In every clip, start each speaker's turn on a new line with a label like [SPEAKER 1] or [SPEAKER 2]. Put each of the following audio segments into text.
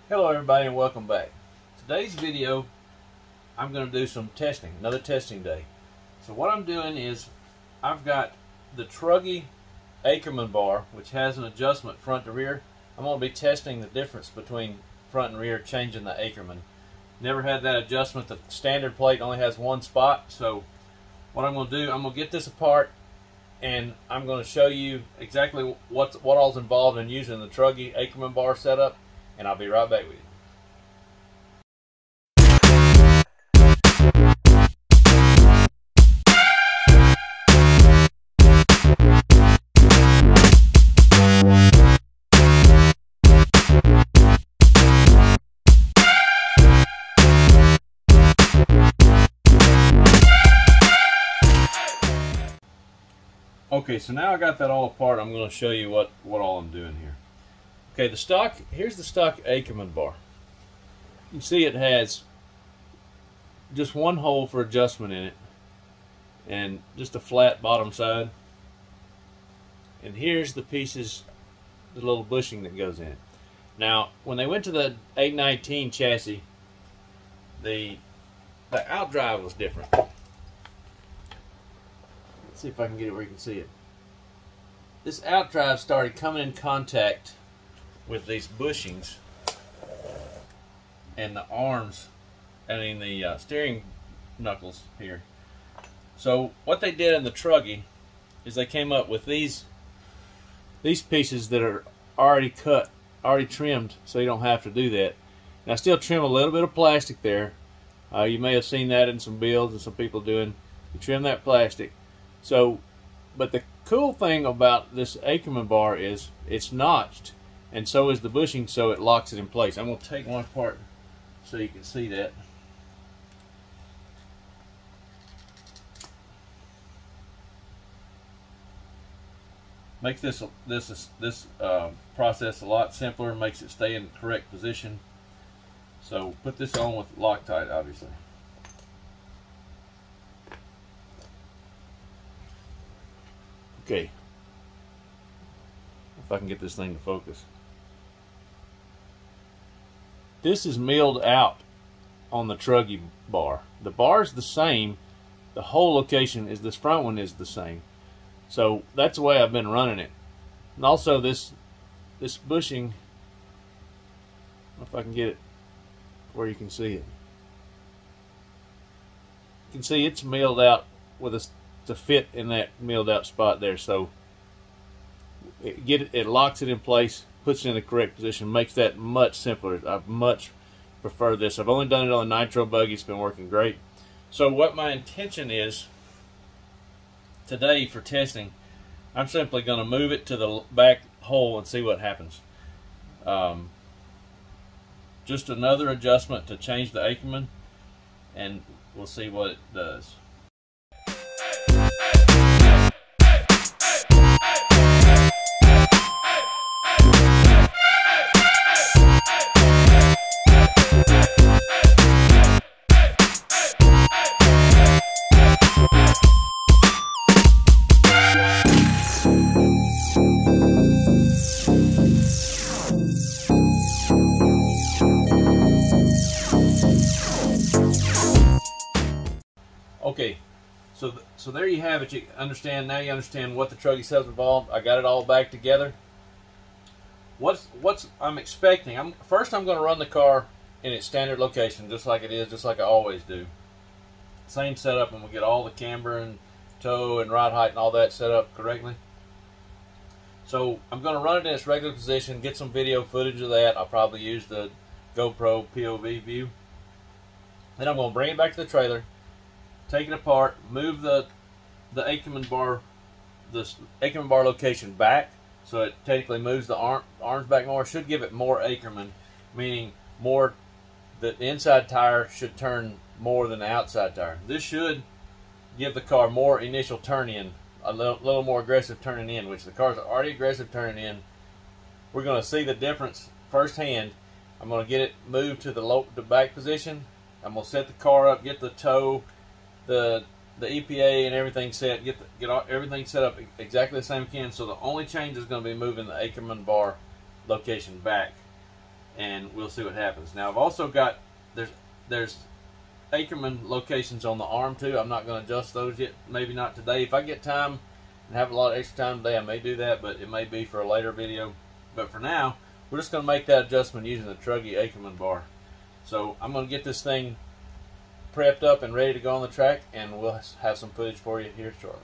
[SPEAKER 1] Hello everybody and welcome back. Today's video I'm going to do some testing, another testing day. So what I'm doing is I've got the truggy Ackerman bar which has an adjustment front to rear. I'm going to be testing the difference between front and rear, changing the Ackerman. Never had that adjustment. The standard plate only has one spot, so what I'm going to do, I'm going to get this apart and I'm going to show you exactly what all's involved in using the truggy Ackerman bar setup, and I'll be right back with you. Okay, so now I got that all apart. I'm going to show you what all I'm doing here. Okay, here's the stock Ackerman bar. You see it has just one hole for adjustment in it and just a flat bottom side. And here's the pieces, the little bushing that goes in it. Now, when they went to the 819 chassis, the outdrive was different. Let's see if I can get it where you can see it. This outdrive started coming in contact with these bushings and the arms, the steering knuckles here. So what they did in the truggy is they came up with these pieces that are already cut, already trimmed, so you don't have to do that. And I still trim a little bit of plastic there. You may have seen that in some builds and some people doing. You trim that plastic. So, but the cool thing about this Ackerman bar is it's notched, and so is the bushing, so it locks it in place. I'm going to take one apart so you can see that. Makes this process a lot simpler, makes it stay in the correct position. So put this on with Loctite, obviously. Okay, if I can get this thing to focus. This is milled out on the truggy bar. The bar is the same. The whole location is, this front one is the same. So that's the way I've been running it. And also this bushing, if I can get it where you can see it. You can see it's milled out with a to fit in that milled out spot there, so it locks it in place, puts it in the correct position, makes that much simpler. I much prefer this. I've only done it on a nitro buggy. It's been working great. So what my intention is today for testing, I'm simply going to move it to the back hole and see what happens. Just another adjustment to change the Ackerman, and we'll see what it does. Okay, so there you have it. You understand now. You understand what the truggy cells involved. I got it all back together. What's I'm expecting? First I'm going to run the car in its standard location, just like it is, just like I always do. Same setup, and we'll get all the camber and toe and ride height and all that set up correctly. So I'm going to run it in its regular position, get some video footage of that. I'll probably use the GoPro POV view. Then I'm going to bring it back to the trailer, take it apart, move the Ackerman bar location back, so it technically moves the arms back more. Should give it more Ackerman, meaning more. The inside tire should turn more than the outside tire. This should give the car more initial turn in, a little more aggressive turning in, which the cars are already aggressive turning in. We're going to see the difference firsthand. I'm going to get it moved to the back position. I'm going to set the car up, get the toe, the EPA and everything set, get everything set up exactly the same again. So the only change is going to be moving the Ackerman bar location back. and we'll see what happens. Now I've also got, there's Ackerman locations on the arm too. I'm not going to adjust those yet, maybe not today. If I get time and have a lot of extra time today, I may do that, but it may be for a later video. But for now, we're just going to make that adjustment using the truggy Ackerman bar. So I'm going to get this thing prepped up and ready to go on the track, and we'll have some footage for you here shortly.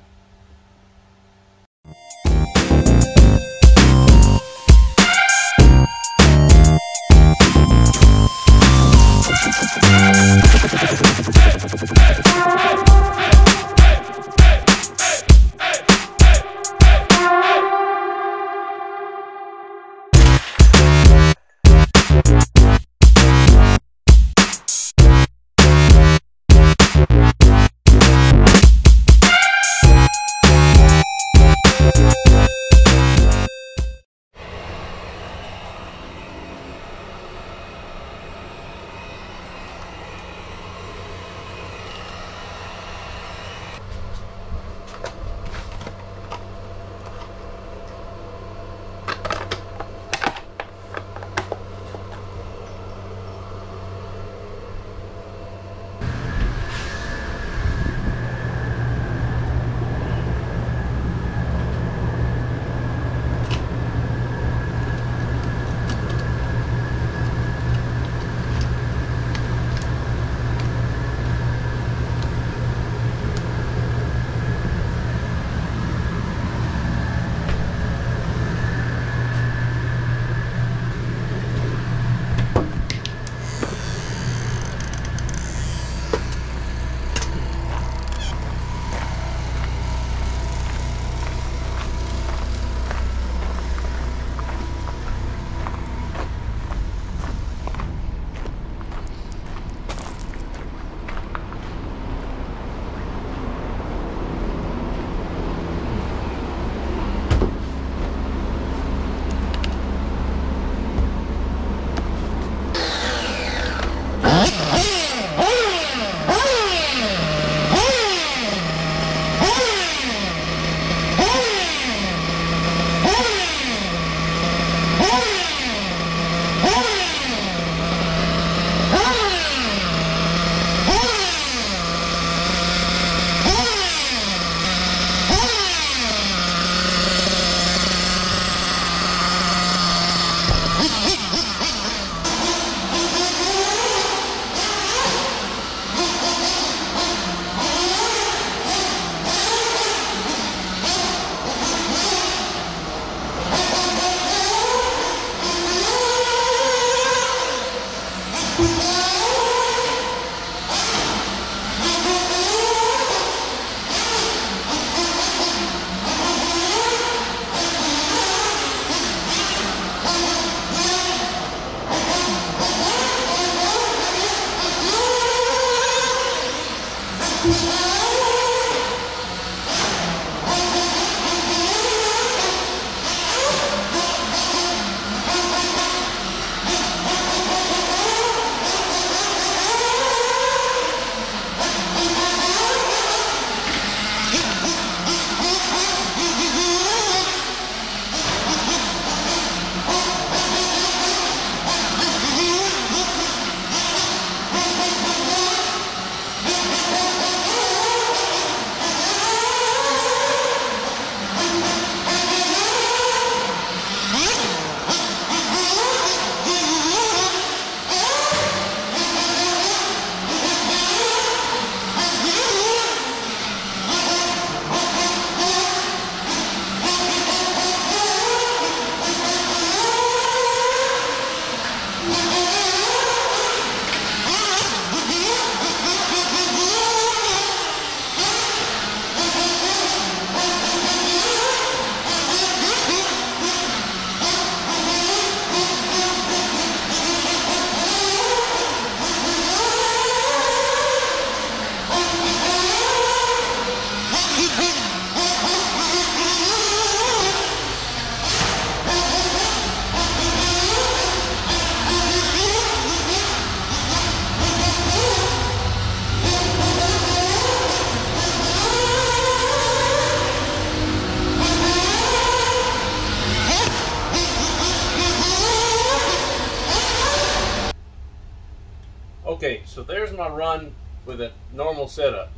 [SPEAKER 1] Okay, so there's my run with a normal setup.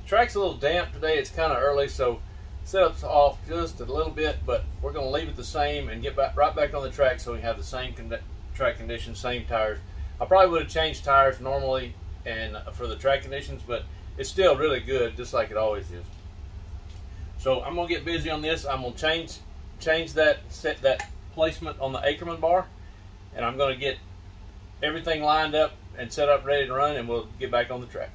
[SPEAKER 1] The track's a little damp today. It's kind of early, so setup's off just a little bit, but we're going to leave it the same and get right back on the track so we have the same track conditions, same tires. I probably would have changed tires normally and for the track conditions, but it's still really good, just like it always is. So I'm going to get busy on this. I'm going to change that placement on the Ackerman bar, and I'm going to get everything lined up and set up ready to run, and we'll get back on the track.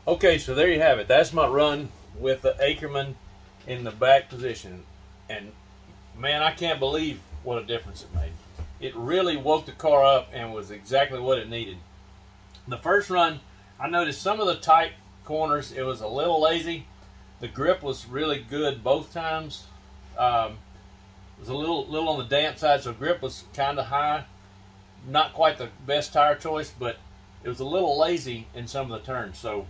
[SPEAKER 1] Okay, so there you have it. That's my run with the Ackerman in the back position. And man, I can't believe what a difference it made. It really woke the car up and was exactly what it needed. The first run, I noticed some of the tight corners, it was a little lazy. The grip was really good both times. It was a little on the damp side, so grip was kind of high. Not quite the best tire choice, but it was a little lazy in some of the turns. So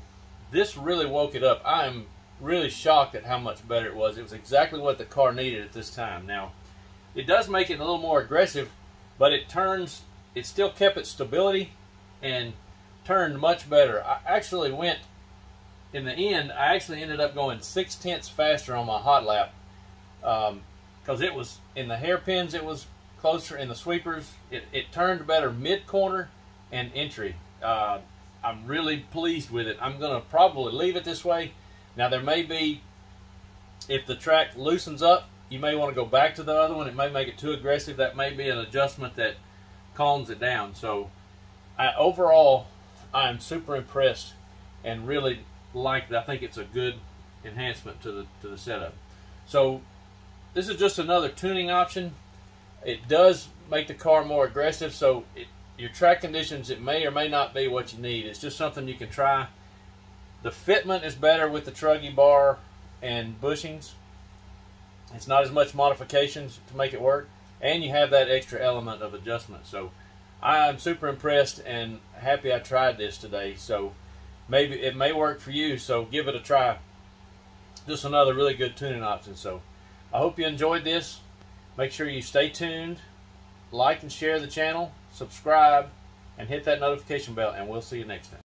[SPEAKER 1] this really woke it up. I am really shocked at how much better it was. It was exactly what the car needed at this time. Now, it does make it a little more aggressive, but it still kept its stability and turned much better. I actually went in the end, I actually ended up going 6/10 faster on my hot lap, because it was in the hairpins, it was closer. In the sweepers, it turned better mid-corner and entry. I'm really pleased with it. I'm going to probably leave it this way. Now, there may be, if the track loosens up, you may want to go back to the other one. It may make it too aggressive. That may be an adjustment that calms it down. So overall, I'm super impressed and really like it. I think it's a good enhancement to the setup. So this is just another tuning option. It does make the car more aggressive, so your track conditions, it may or may not be what you need. It's just something you can try. The fitment is better with the truggy bar and bushings. It's not as much modifications to make it work, and you have that extra element of adjustment. So I'm super impressed and happy I tried this today. So maybe it may work for you, so give it a try. Just another really good tuning option. So I hope you enjoyed this. Make sure you stay tuned, like and share the channel, subscribe, and hit that notification bell, and we'll see you next time.